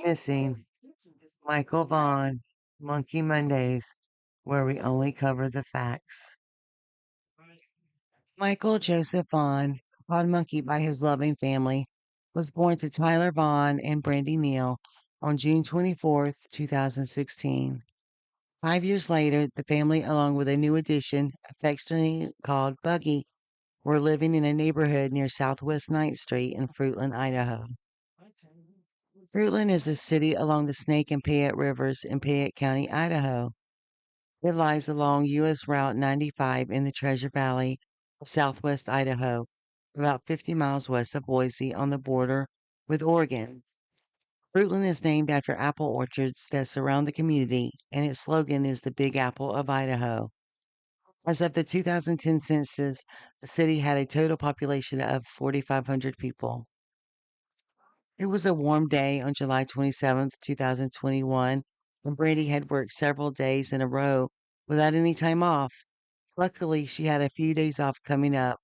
Missing Michael Vaughan, Monkey Mondays, where we only cover the facts. Michael Joseph Vaughan, called Monkey by his loving family, was born to Tyler Vaughan and Brandy Neal on June 24th, 2016. 5 years later, the family, along with a new addition, affectionately called Buggy, were living in a neighborhood near Southwest Ninth Street in Fruitland, Idaho. Fruitland is a city along the Snake and Payette rivers in Payette County, Idaho. It lies along U.S. Route 95 in the Treasure Valley of southwest Idaho, about 50 miles west of Boise on the border with Oregon. Fruitland is named after apple orchards that surround the community, and its slogan is the Big Apple of Idaho. As of the 2010 census, the city had a total population of 4,500 people. It was a warm day on July 27th, 2021, and Brandy had worked several days in a row without any time off. Luckily, she had a few days off coming up.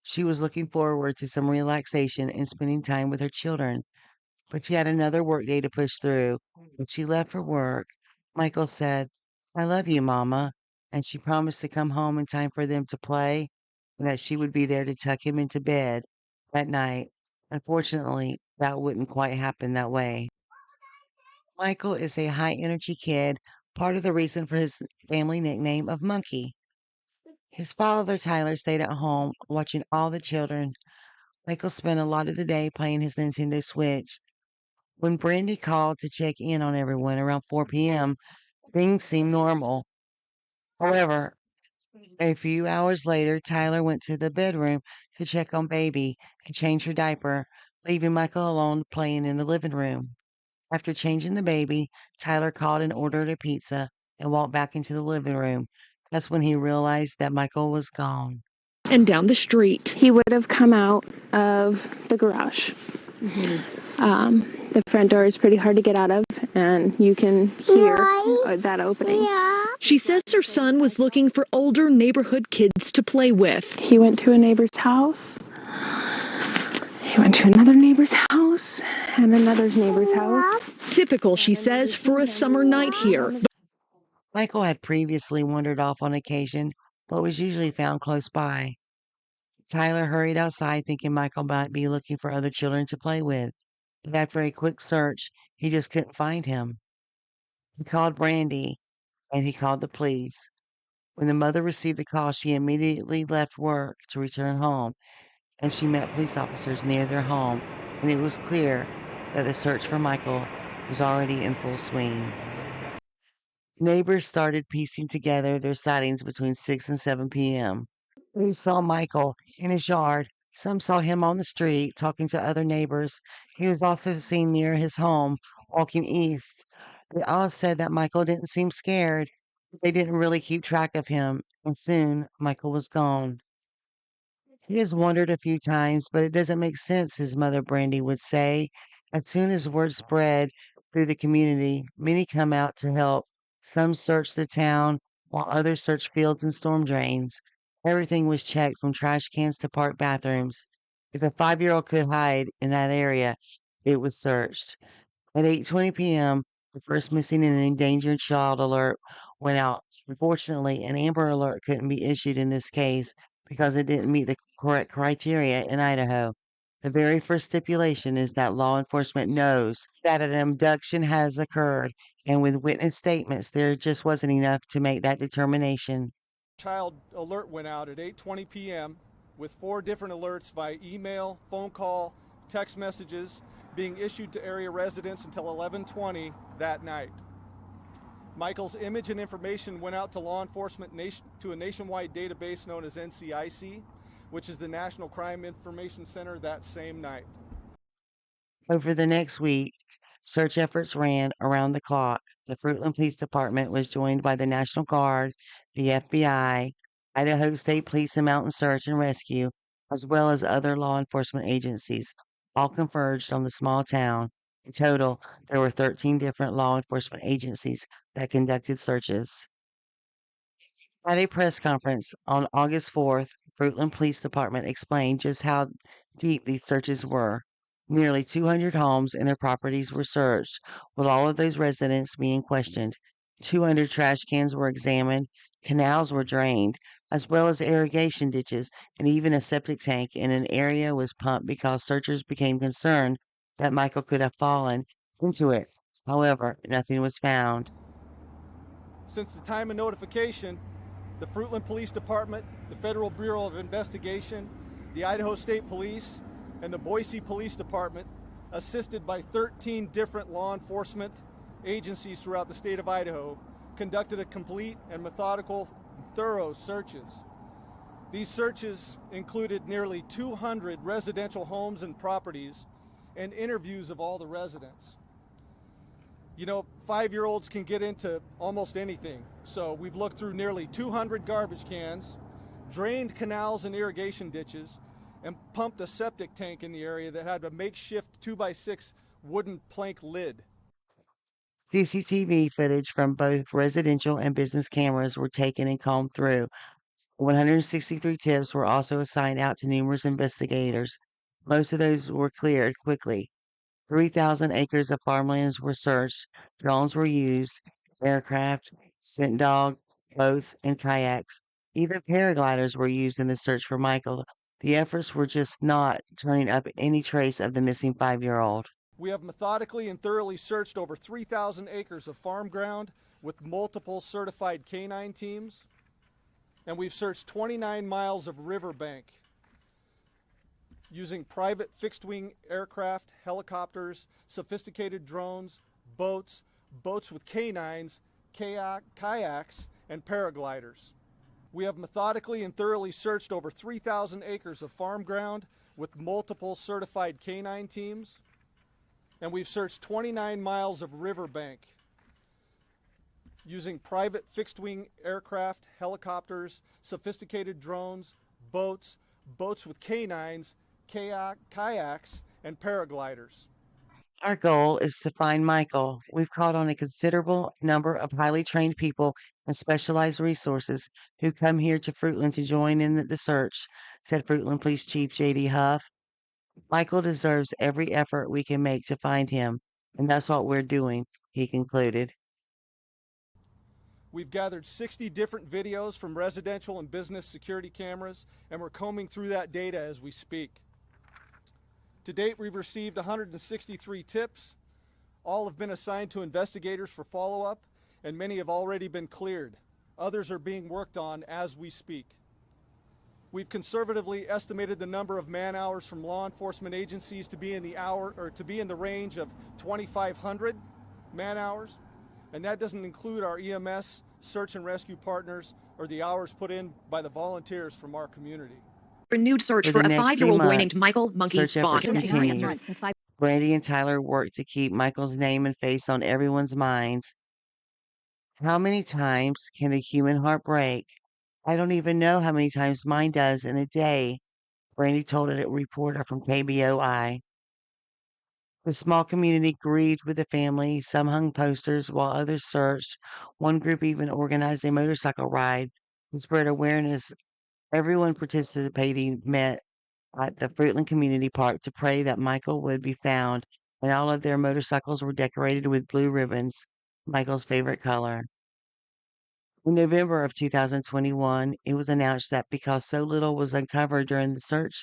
She was looking forward to some relaxation and spending time with her children, but she had another work day to push through. When she left for work, Michael said, "I love you, Mama," and she promised to come home in time for them to play and that she would be there to tuck him into bed that night. Unfortunately, that wouldn't quite happen that way. Michael is a high energy kid, part of the reason for his family nickname of Monkey. His father, Tyler, stayed at home watching all the children. Michael spent a lot of the day playing his Nintendo Switch. When Brandy called to check in on everyone around 4 p.m., things seemed normal. However, a few hours later, Tyler went to the bedroom to check on baby and change her diaper, leaving Michael alone playing in the living room. After changing the baby, Tyler called and ordered a pizza and walked back into the living room. That's when he realized that Michael was gone. And down the street. He would have come out of the garage. The front door is pretty hard to get out of, and you can hear that opening. Yeah. She says her son was looking for older neighborhood kids to play with. He went to a neighbor's house. He went to another neighbor's house and another neighbor's house. Typical, she says, for a summer night here. Michael had previously wandered off on occasion, but was usually found close by. Tyler hurried outside thinking Michael might be looking for other children to play with, but after a quick search, he just couldn't find him. He called Brandy and he called the police. When the mother received the call, she immediately left work to return home, and she met police officers near their home, and it was clear that the search for Michael was already in full swing. Neighbors started piecing together their sightings between 6 and 7 p.m. They saw Michael in his yard. Some saw him on the street talking to other neighbors. He was also seen near his home walking east. They all said that Michael didn't seem scared. They didn't really keep track of him, and soon Michael was gone. He has wondered a few times, but it doesn't make sense, his mother Brandy would say. As soon as word spread through the community, many come out to help. Some search the town, while others search fields and storm drains. Everything was checked from trash cans to park bathrooms. If a 5-year-old could hide in that area, it was searched. At 8:20 p.m., the first missing and endangered child alert went out. Unfortunately, an Amber Alert couldn't be issued in this case because it didn't meet the correct criteria in Idaho. The very first stipulation is that law enforcement knows that an abduction has occurred, and with witness statements, there just wasn't enough to make that determination. Child alert went out at 8:20 p.m. with 4 different alerts via email, phone call, text messages being issued to area residents until 11:20 that night. Michael's image and information went out to law enforcement to a nationwide database known as NCIC, which is the National Crime Information Center, that same night. Over the next week, search efforts ran around the clock. The Fruitland Police Department was joined by the National Guard, the FBI, Idaho State Police and Mountain Search and Rescue, as well as other law enforcement agencies, all converged on the small town. In total, there were 13 different law enforcement agencies that conducted searches. At a press conference on August 4th, Fruitland Police Department explained just how deep these searches were. Nearly 200 homes and their properties were searched, with all of those residents being questioned. 200 trash cans were examined, canals were drained, as well as irrigation ditches, and even a septic tank in an area was pumped because searchers became concerned that Michael could have fallen into it. However, nothing was found. Since the time of notification, the Fruitland Police Department, the Federal Bureau of Investigation, the Idaho State Police, and the Boise Police Department, assisted by 13 different law enforcement agencies throughout the state of Idaho, conducted a complete and methodical, thorough searches. These searches included nearly 200 residential homes and properties and interviews of all the residents. You know, 5-year-olds can get into almost anything. So we've looked through nearly 200 garbage cans, drained canals and irrigation ditches, and pumped a septic tank in the area that had a makeshift 2x6 wooden plank lid. CCTV footage from both residential and business cameras were taken and combed through. 163 tips were also assigned out to numerous investigators. Most of those were cleared quickly. 3,000 acres of farmlands were searched, drones were used, aircraft, scent dog, boats, and kayaks. Even paragliders were used in the search for Michael. The efforts were just not turning up any trace of the missing 5-year-old. We have methodically and thoroughly searched over 3,000 acres of farm ground with multiple certified canine teams, and we've searched 29 miles of riverbank using private fixed-wing aircraft, helicopters, sophisticated drones, boats with canines, kayaks, and paragliders. We have methodically and thoroughly searched over 3,000 acres of farm ground with multiple certified canine teams, and we've searched 29 miles of riverbank using private fixed-wing aircraft, helicopters, sophisticated drones, boats with canines, kayaks, and paragliders. Our goal is to find Michael. We've called on a considerable number of highly trained people and specialized resources who come here to Fruitland to join in the search, said Fruitland Police Chief J.D. Huff. Michael deserves every effort we can make to find him, and that's what we're doing, he concluded. We've gathered 60 different videos from residential and business security cameras, and we're combing through that data as we speak. To date, we've received 163 tips. All have been assigned to investigators for follow-up, and many have already been cleared. Others are being worked on as we speak. We've conservatively estimated the number of man-hours from law enforcement agencies to be in the range of 2,500 man-hours, and that doesn't include our EMS, search and rescue partners, or the hours put in by the volunteers from our community. Renewed search For for the a next 2 5-year-old boy named months, Michael Monkey search efforts Vaughan. continue. Brandy and Tyler worked to keep Michael's name and face on everyone's minds. How many times can the human heart break? I don't even know how many times mine does in a day, Brandy told a reporter from KBOI. The small community grieved with the family. Some hung posters while others searched. One group even organized a motorcycle ride to spread awareness. Everyone participating met at the Fruitland Community Park to pray that Michael would be found, and all of their motorcycles were decorated with blue ribbons, Michael's favorite color. In November of 2021, it was announced that because so little was uncovered during the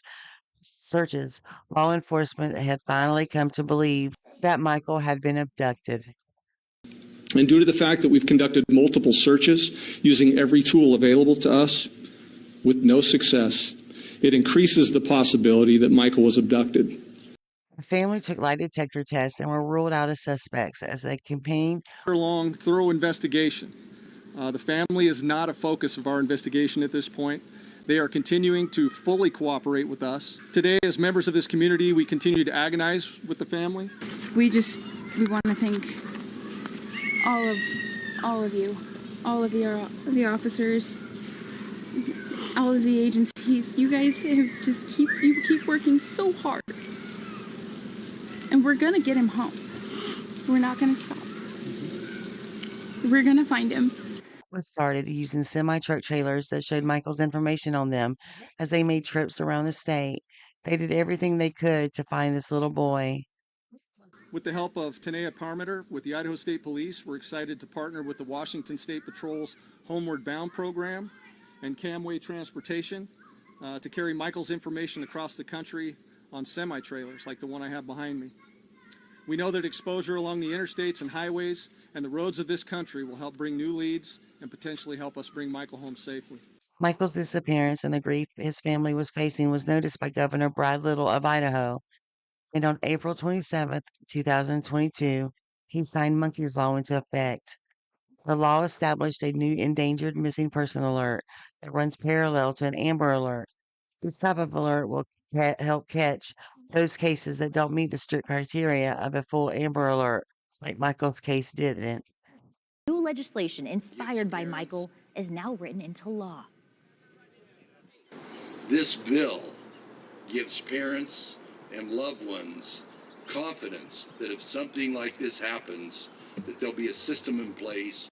searches, law enforcement had finally come to believe that Michael had been abducted. And due to the fact that we've conducted multiple searches using every tool available to us with no success, it increases the possibility that Michael was abducted. The family took lie detector tests and were ruled out as suspects as they campaigned. Long, thorough investigation. The family is not a focus of our investigation at this point. They are continuing to fully cooperate with us. Today, as members of this community, we continue to agonize with the family. We want to thank all of you, all of the officers, all of the agencies. You guys have keep working so hard, and we're gonna get him home. We're not gonna stop. We're gonna find him. Was started using semi-truck trailers that showed Michael's information on them as they made trips around the state. They did everything they could to find this little boy. With the help of Tanea Parmenter with the Idaho State Police, we're excited to partner with the Washington State Patrol's Homeward Bound program and Camway Transportation to carry Michael's information across the country on semi-trailers like the one I have behind me. We know that exposure along the interstates and highways and the roads of this country will help bring new leads and potentially help us bring Michael home safely. Michael's disappearance and the grief his family was facing was noticed by Governor Brad Little of Idaho, and on April 27th, 2022, he signed Monkey's Law into effect. The law established a new endangered missing person alert that runs parallel to an Amber Alert. This type of alert will help catch those cases that don't meet the strict criteria of a full Amber Alert, like Michael's case didn't. New legislation inspired by Michael is now written into law. This bill gives parents and loved ones confidence that if something like this happens, that there'll be a system in place.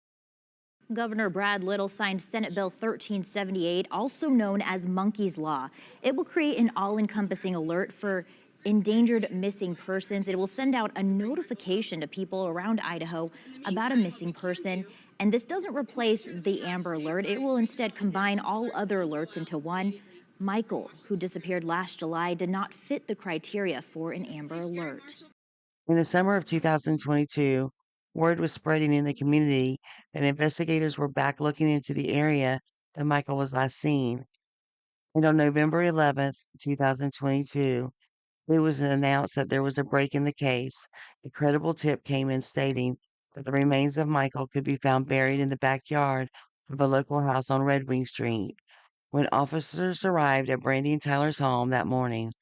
Governor Brad Little signed Senate Bill 1378, also known as Monkey's Law. It will create an all-encompassing alert for endangered missing persons. It will send out a notification to people around Idaho about a missing person. And this doesn't replace the Amber Alert. It will instead combine all other alerts into one. Michael, who disappeared last July, did not fit the criteria for an Amber Alert. In the summer of 2022, word was spreading in the community that investigators were back looking into the area that Michael was last seen. And on November 11th, 2022, it was announced that there was a break in the case. A credible tip came in stating that the remains of Michael could be found buried in the backyard of a local house on Red Wing Street. When officers arrived at Brandy and Tyler's home that morning,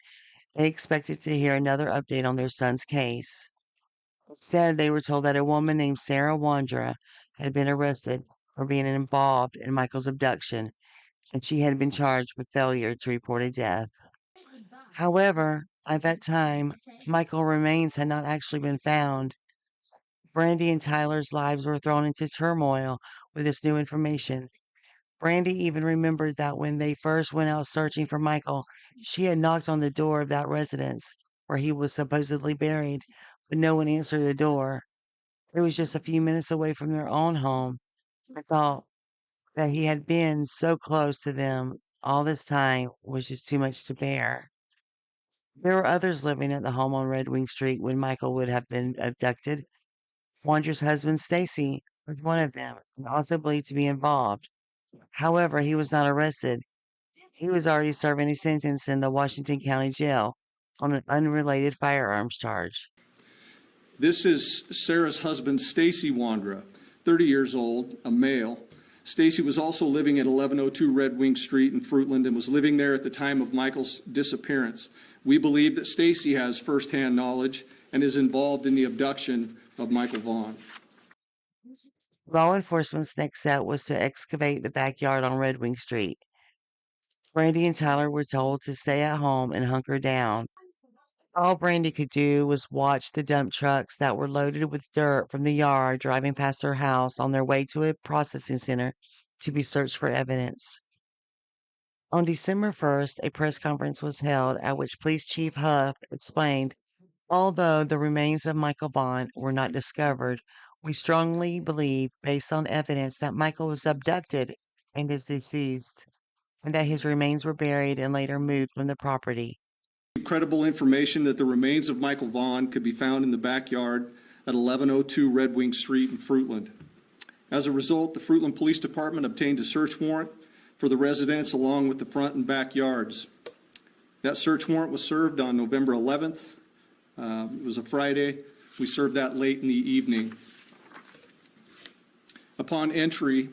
they expected to hear another update on their son's case. Instead, they were told that a woman named Sarah Wandra had been arrested for being involved in Michael's abduction, and she had been charged with failure to report a death. However, at that time, Michael's remains had not actually been found. Brandy and Tyler's lives were thrown into turmoil with this new information. Brandy even remembered that when they first went out searching for Michael, she had knocked on the door of that residence where he was supposedly buried, but no one answered the door. It was just a few minutes away from their own home. I thought that he had been so close to them all this time was just too much to bear. There were others living at the home on Red Wing Street when Michael would have been abducted. Wander's husband, Stacy, was one of them and also believed to be involved. However, he was not arrested. He was already serving a sentence in the Washington County Jail on an unrelated firearms charge. This is Sarah's husband, Stacy Wandra, 30 years old, a male. Stacy was also living at 1102 Red Wing Street in Fruitland and was living there at the time of Michael's disappearance. We believe that Stacy has firsthand knowledge and is involved in the abduction of Michael Vaughan. Law enforcement's next step was to excavate the backyard on Red Wing Street. Brandy and Tyler were told to stay at home and hunker down. All Brandy could do was watch the dump trucks that were loaded with dirt from the yard driving past her house on their way to a processing center to be searched for evidence. On December 1st, a press conference was held at which Police Chief Huff explained, although the remains of Michael Vaughan were not discovered, we strongly believe, based on evidence, that Michael was abducted and is deceased, and that his remains were buried and later moved from the property. Credible information that the remains of Michael Vaughan could be found in the backyard at 1102 Red Wing Street in Fruitland. As a result, the Fruitland Police Department obtained a search warrant for the residence along with the front and backyards. That search warrant was served on November 11th. It was a Friday. We served that late in the evening. Upon entry,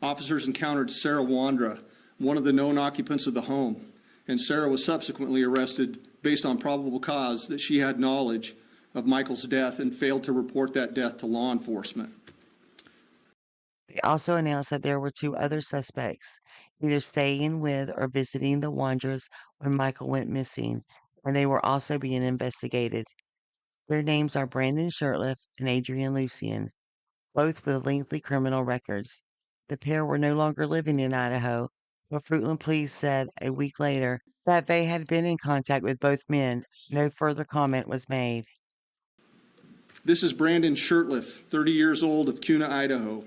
officers encountered Sarah Wandra, one of the known occupants of the home, and Sarah was subsequently arrested based on probable cause that she had knowledge of Michael's death and failed to report that death to law enforcement. They also announced that there were two other suspects, either staying with or visiting the Wanderers when Michael went missing, and they were also being investigated. Their names are Brandon Shirtliff and Adrian Lucian, both with lengthy criminal records. The pair were no longer living in Idaho, but Fruitland Police said a week later that they had been in contact with both men. No further comment was made. This is Brandon Shirtliff, 30 years old, of Kuna, Idaho.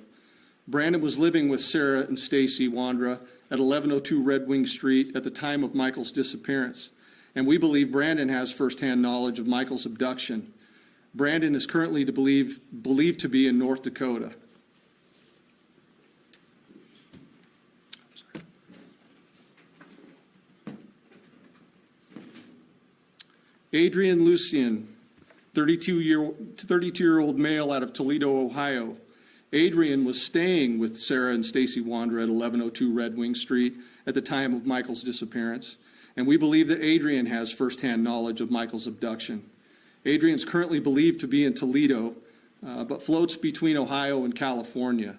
Brandon was living with Sarah and Stacy Wandra at 1102 Red Wing Street at the time of Michael's disappearance, and we believe Brandon has firsthand knowledge of Michael's abduction. Brandon is currently believed to be in North Dakota. Adrian Lucian, 32-year-old male out of Toledo, Ohio. Adrian was staying with Sarah and Stacy Wander at 1102 Red Wing Street at the time of Michael's disappearance, and we believe that Adrian has firsthand knowledge of Michael's abduction. Adrian is currently believed to be in Toledo, but floats between Ohio and California.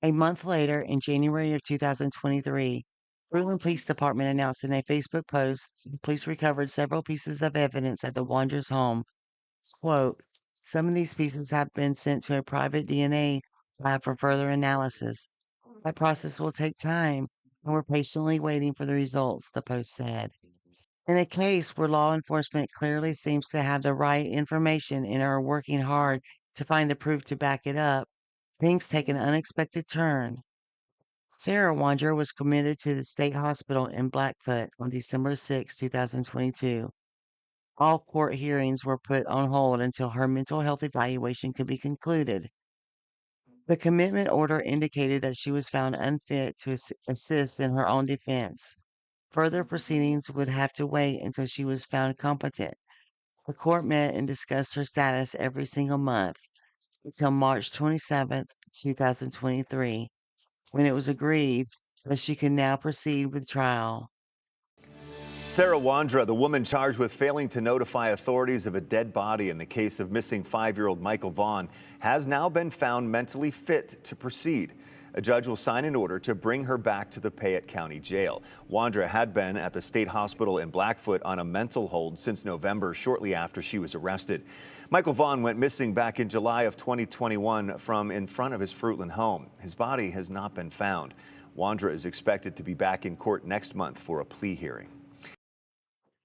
A month later, in January of 2023, Fruitland Police Department announced in a Facebook post the police recovered several pieces of evidence at the Wanderers' home. Quote, some of these pieces have been sent to a private DNA lab for further analysis. That process will take time, and we're patiently waiting for the results, the post said. In a case where law enforcement clearly seems to have the right information and are working hard to find the proof to back it up, things take an unexpected turn. Sarah Wanderer was committed to the state hospital in Blackfoot on December 6, 2022. All court hearings were put on hold until her mental health evaluation could be concluded. The commitment order indicated that she was found unfit to assist in her own defense. Further proceedings would have to wait until she was found competent. The court met and discussed her status every single month until March 27, 2023, when it was agreed that she could now proceed with trial. Sarah Wandra, the woman charged with failing to notify authorities of a dead body in the case of missing 5-year-old Michael Vaughan, has now been found mentally fit to proceed. A judge will sign an order to bring her back to the Payette County Jail. Wandra had been at the state hospital in Blackfoot on a mental hold since November, shortly after she was arrested. Michael Vaughan went missing back in July of 2021 from in front of his Fruitland home. His body has not been found. Wandra is expected to be back in court next month for a plea hearing.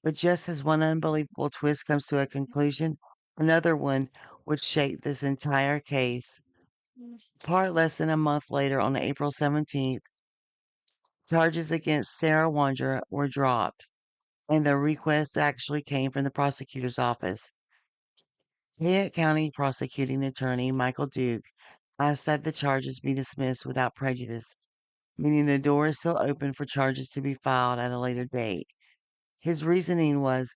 But just as one unbelievable twist comes to a conclusion, another one would shake this entire case. Far less than a month later, on April 17th, charges against Sarah Wanderer were dropped, and the request actually came from the prosecutor's office. Fayette County prosecuting attorney Michael Duke asked that the charges be dismissed without prejudice, meaning the door is still open for charges to be filed at a later date. His reasoning was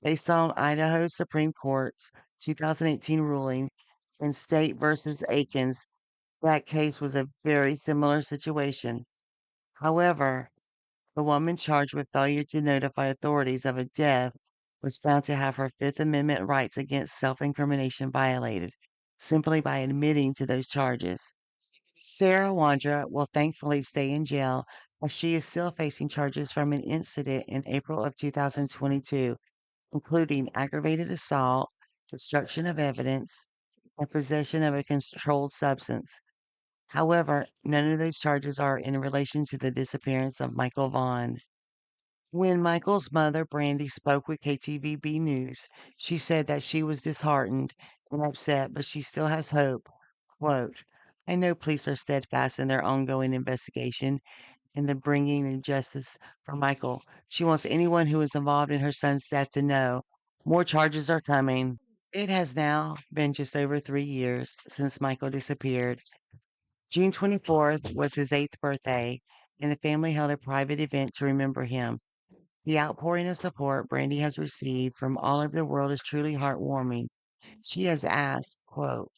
based on Idaho Supreme Court's 2018 ruling in State versus Aikens. That case was a very similar situation. However, the woman charged with failure to notify authorities of a death was found to have her Fifth Amendment rights against self incrimination violated simply by admitting to those charges. Sarah Wandra will thankfully stay in jail as she is still facing charges from an incident in April of 2022, including aggravated assault, destruction of evidence, and possession of a controlled substance. However, none of those charges are in relation to the disappearance of Michael Vaughan. When Michael's mother, Brandy, spoke with KTVB News, she said that she was disheartened and upset, but she still has hope. Quote, I know police are steadfast in their ongoing investigation and the bringing of justice for Michael. She wants anyone who is involved in her son's death to know more charges are coming. It has now been just over 3 years since Michael disappeared. June 24th was his 8th birthday, and the family held a private event to remember him. The outpouring of support Brandy has received from all over the world is truly heartwarming. She has asked, quote,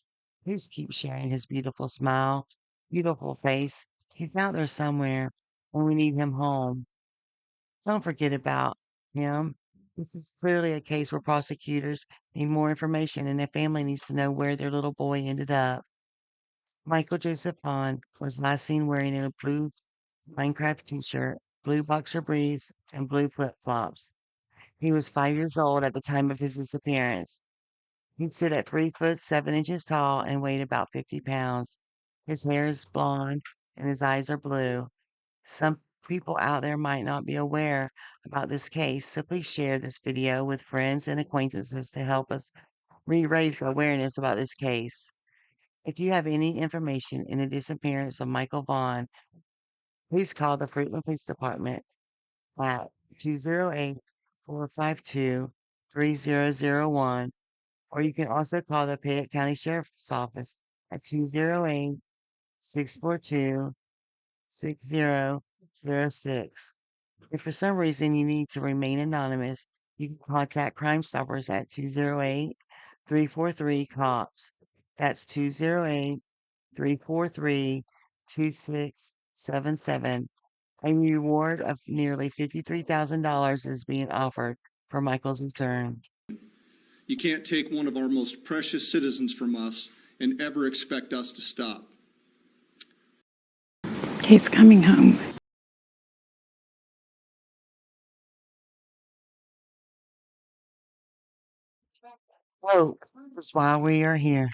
please keep sharing his beautiful smile, beautiful face. He's out there somewhere, and we need him home. Don't forget about him. This is clearly a case where prosecutors need more information, and the family needs to know where their little boy ended up. Michael Joseph Bond was last seen wearing a blue Minecraft t-shirt, blue boxer briefs, and blue flip-flops. He was 5 years old at the time of his disappearance. He stood at 3 foot 7 inches tall and weighed about 50 pounds. His hair is blonde and his eyes are blue. Some People out there might not be aware about this case, so please share this video with friends and acquaintances to help us re-raise awareness about this case. If you have any information in the disappearance of Michael Vaughan, please call the Fruitland Police Department at 208-452-3001, or you can also call the Fayette County Sheriff's Office at 208-642-6006. If for some reason you need to remain anonymous, you can contact Crime Stoppers at 208-343-COPS. That's 208-343-2677. A reward of nearly $53,000 is being offered for Michael's return. You can't take one of our most precious citizens from us and ever expect us to stop. He's coming home. Hope is why we are here.